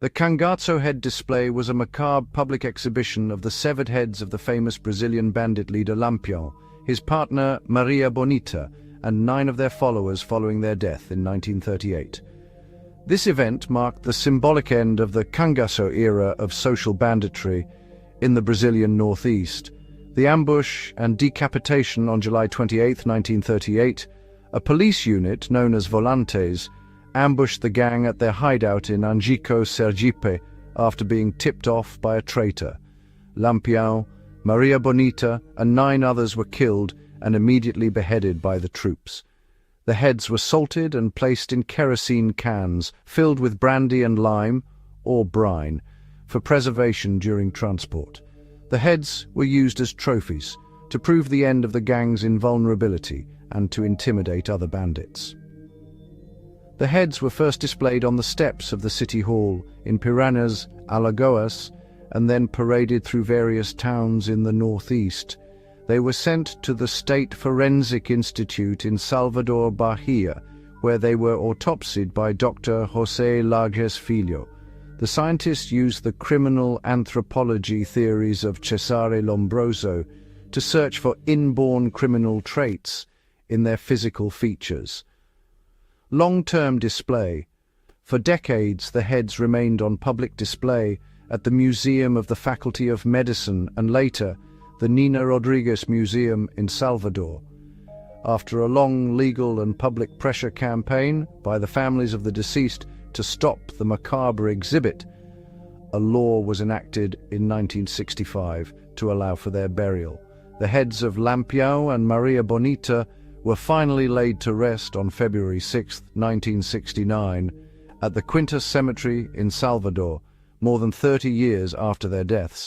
The Cangaco head display was a macabre public exhibition of the severed heads of the famous Brazilian bandit leader Lampião, his partner Maria Bonita, and 9 of their followers following their death in 1938. This event marked the symbolic end of the Cangaco era of social banditry in the Brazilian northeast. The ambush and decapitation on July 28, 1938, a police unit known as Volantes ambushed the gang at their hideout in Cangaco, Sergipe, after being tipped off by a traitor. Lampião, Maria Bonita, and 9 others were killed and immediately beheaded by the troops. The heads were salted and placed in kerosene cans filled with brandy and lime, or brine, for preservation during transport. The heads were used as trophies to prove the end of the gang's invulnerability and to intimidate other bandits. The heads were first displayed on the steps of the city hall in Piranhas, Alagoas, and then paraded through various towns in the northeast. They were sent to the State Forensic Institute in Salvador, Bahia, where they were autopsied by Dr. José Lages Filho. The scientists used the criminal anthropology theories of Cesare Lombroso to search for inborn criminal traits in their physical features. Long-term display. For decades, the heads remained on public display at the Museum of the Faculty of Medicine and later, the Nina Rodriguez Museum in Salvador. After a long legal and public pressure campaign by the families of the deceased to stop the macabre exhibit, a law was enacted in 1965 to allow for their burial. The heads of Lampião and Maria Bonita were finally laid to rest on February 6, 1969, at the Quintas Cemetery in Salvador, more than 30 years after their deaths.